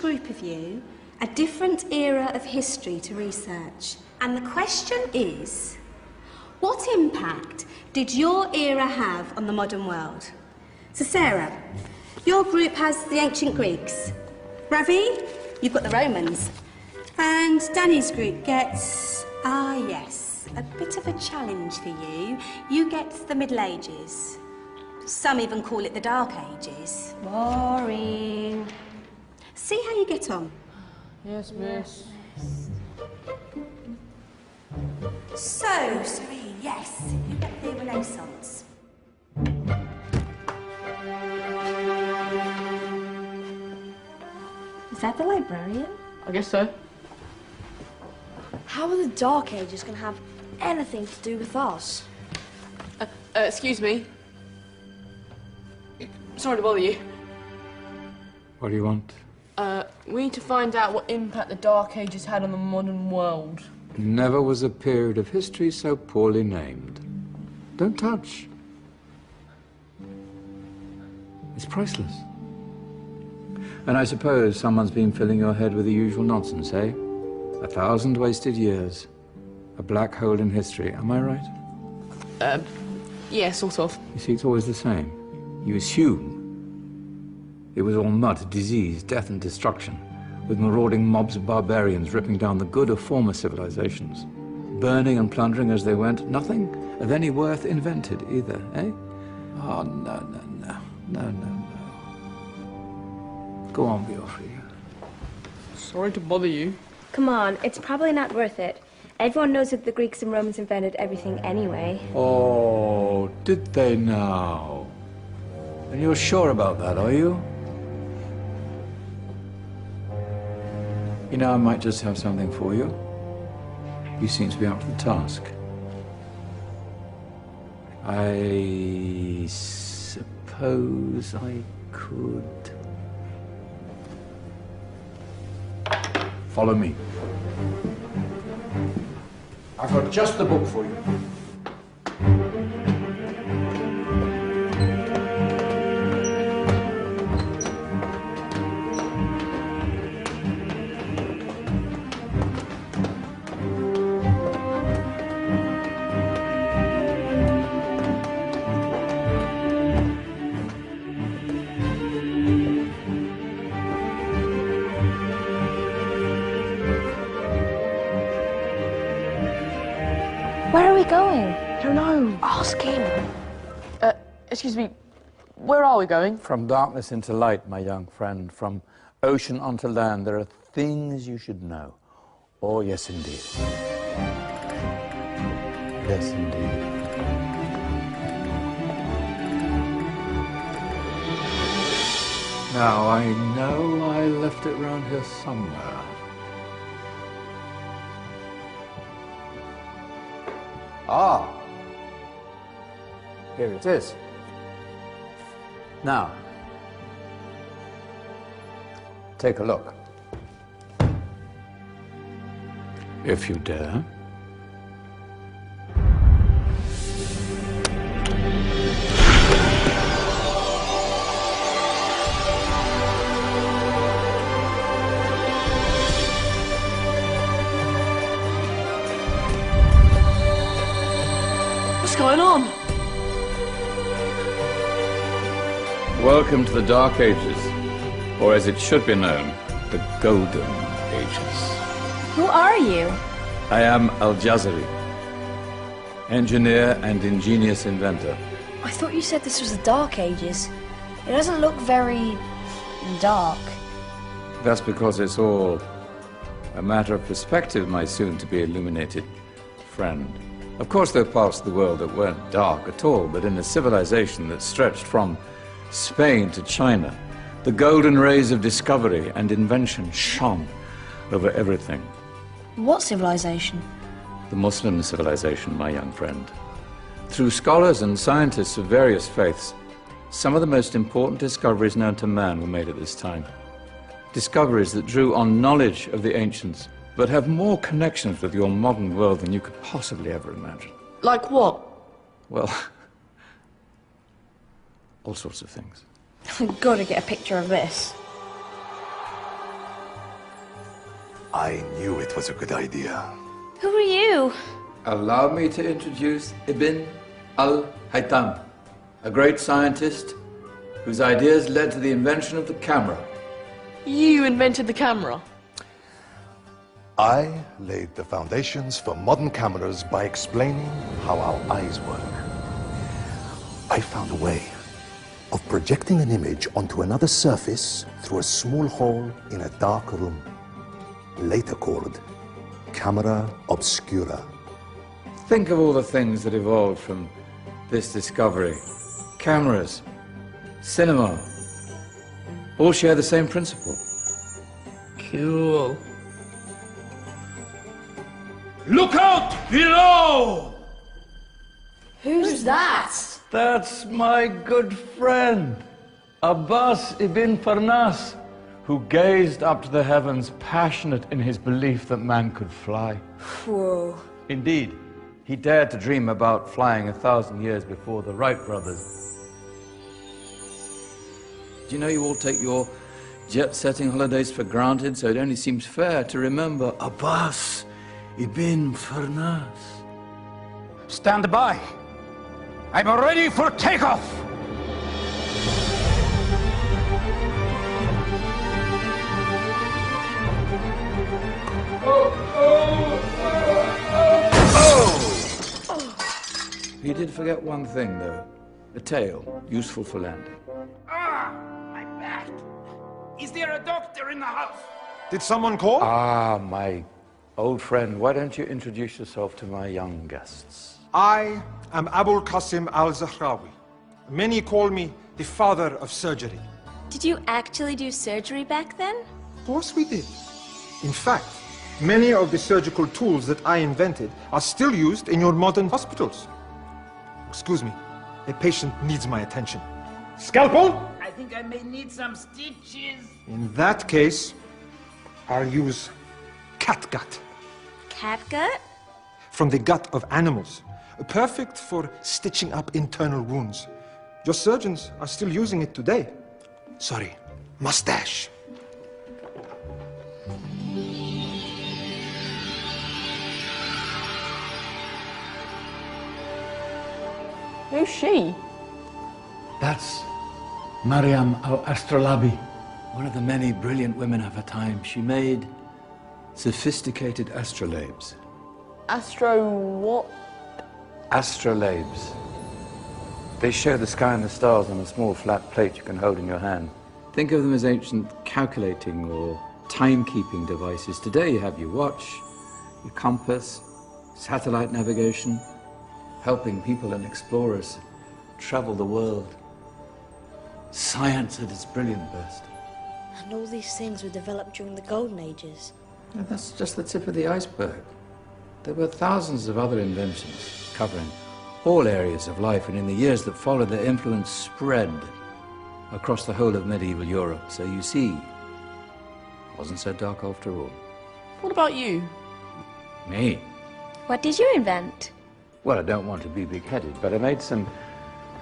group of you a different era of history to research. And the question is, what impact did your era have on the modern world? So Sarah, your group has the ancient Greeks. Ravi, you've got the Romans. And Danny's group gets, yes, a bit of a challenge for you. You get the Middle Ages. Some even call it the Dark Ages. Boring. See how you get on. Yes, miss. So, Serene, yes, you get the Renaissance. Is that the librarian? I guess so. How are the Dark Ages going to have anything to do with us? Excuse me. Sorry to bother you. What do you want? We need to find out what impact the Dark Ages had on the modern world. Never was a period of history so poorly named. Don't touch. It's priceless. And I suppose someone's been filling your head with the usual nonsense, eh? 1,000 wasted years. A black hole in history, am I right? Yeah, sort of. You see, it's always the same. You assume it was all mud, disease, death and destruction, with marauding mobs of barbarians ripping down the good of former civilizations, burning and plundering as they went, nothing of any worth invented either, eh? Oh, no. Go on, Beofrey. Sorry to bother you. Come on, it's probably not worth it. Everyone knows that the Greeks and Romans invented everything anyway. Oh, did they now? And you're sure about that, are you? You know, I might just have something for you. You seem to be up to the task. I suppose I could... Follow me. I've got just the book for you. Where are we going? I don't know. Ask him. Excuse me. Where are we going? From darkness into light, my young friend. From ocean onto land, there are things you should know. Oh, yes, indeed. Yes, indeed. Now, I know I left it round here somewhere. Ah, here it is. Now, take a look. If you dare. What's going on? Welcome to the Dark Ages, or as it should be known, the Golden Ages. Who are you? I am Al-Jazari, engineer and ingenious inventor. I thought you said this was the Dark Ages. It doesn't look very... dark. That's because it's all a matter of perspective, my soon-to-be illuminated friend. Of course, there are parts of the world that weren't dark at all, but in a civilization that stretched from Spain to China, the golden rays of discovery and invention shone over everything. What civilization? The Muslim civilization, my young friend. Through scholars and scientists of various faiths, some of the most important discoveries known to man were made at this time. Discoveries that drew on knowledge of the ancients, but have more connections with your modern world than you could possibly ever imagine. Like what? Well, all sorts of things. I've got to get a picture of this. I knew it was a good idea. Who are you? Allow me to introduce Ibn al-Haytham, a great scientist whose ideas led to the invention of the camera. You invented the camera? I laid the foundations for modern cameras by explaining how our eyes work. I found a way of projecting an image onto another surface through a small hole in a dark room, later called camera obscura. Think of all the things that evolved from this discovery. Cameras, cinema, all share the same principle. Cool. Look out below! Who's that? That's my good friend, Abbas ibn Farnas, who gazed up to the heavens, passionate in his belief that man could fly. Whoa. Indeed, he dared to dream about flying 1,000 years before the Wright brothers. Do you know you all take your jet-setting holidays for granted, so it only seems fair to remember Abbas ibn Farnas? Stand by. I'm ready for takeoff. He did forget one thing, though. A tail, useful for landing. My back. Is there a doctor in the house? Did someone call? Ah, my old friend, why don't you introduce yourself to my young guests? I am Abul Qasim al-Zahrawi. Many call me the father of surgery. Did you actually do surgery back then? Of course we did. In fact, many of the surgical tools that I invented are still used in your modern hospitals. Excuse me, a patient needs my attention. Scalpel? I think I may need some stitches. In that case, I'll use catgut. Catgut? From the gut of animals. Perfect for stitching up internal wounds. Your surgeons are still using it today. Sorry, mustache. Who's she? That's Maryam al-Astrolabi, one of the many brilliant women of her time. She made sophisticated astrolabes. Astro what? Astrolabes. They show the sky and the stars on a small flat plate you can hold in your hand. Think of them as ancient calculating or timekeeping devices. Today you have your watch, your compass, satellite navigation, helping people and explorers travel the world. Science at its brilliant best. And all these things were developed during the Golden Ages. And that's just the tip of the iceberg. There were thousands of other inventions covering all areas of life, and in the years that followed, their influence spread across the whole of medieval Europe. So you see, it wasn't so dark after all. What about you? Me? What did you invent? Well, I don't want to be big-headed, but I made some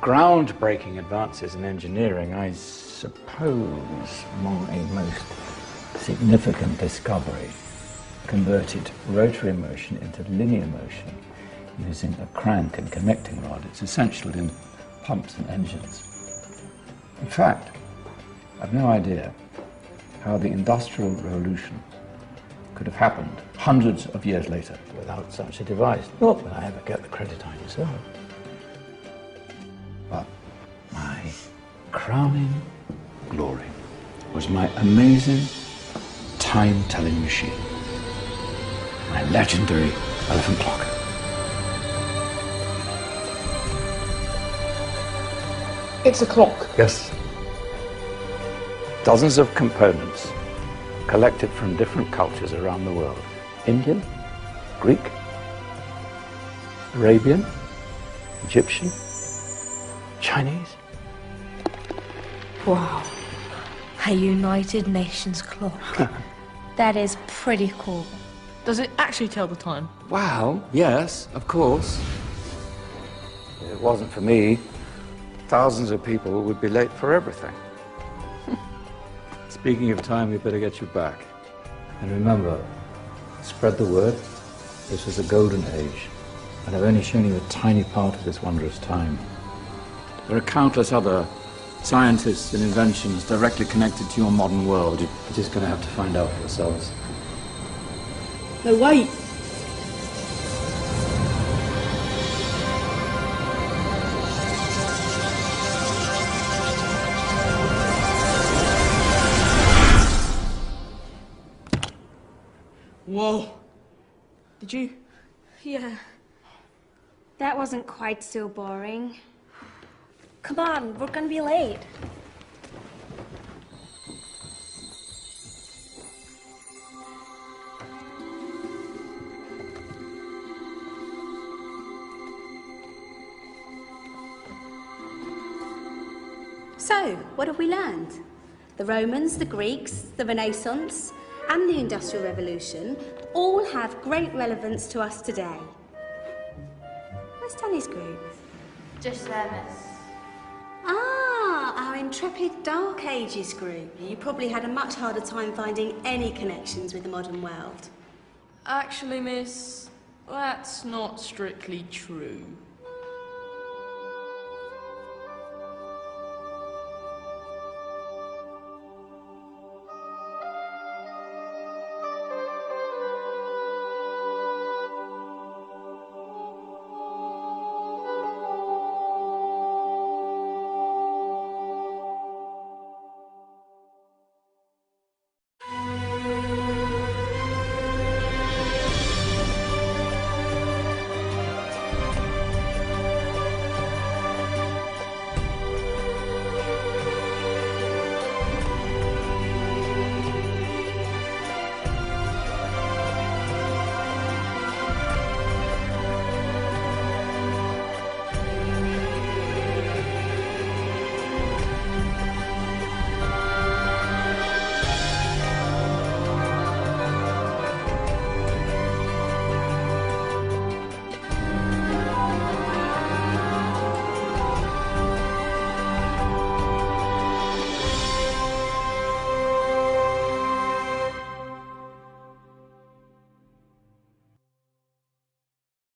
groundbreaking advances in engineering. I suppose my most significant discovery converted rotary motion into linear motion using a crank and connecting rod. It's essential in pumps and engines. In fact, I've no idea how the Industrial Revolution could have happened hundreds of years later without such a device. Not that I ever get the credit I deserve. But my crowning glory was my amazing time-telling machine, my legendary elephant clock. It's a clock. Yes. Dozens of components collected from different cultures around the world. Indian, Greek, Arabian, Egyptian, Chinese. Wow. A United Nations clock. That is pretty cool. Does it actually tell the time? Wow, yes, of course. If it wasn't for me, thousands of people would be late for everything. Speaking of time, we better get you back. And remember, Spread the word. This was a golden age, and I've only shown you a tiny part of this wondrous time. There are countless other scientists and inventions directly connected to your modern world. You're just going to have to find out for yourselves. No, wait. Whoa. Did you? Yeah. That wasn't quite so boring. Come on, we're gonna be late. So, what have we learned? The Romans, the Greeks, the Renaissance, and the Industrial Revolution all have great relevance to us today. Where's Danny's group? Just there, miss. Ah, our intrepid Dark Ages group. You probably had a much harder time finding any connections with the modern world. Actually, miss, that's not strictly true.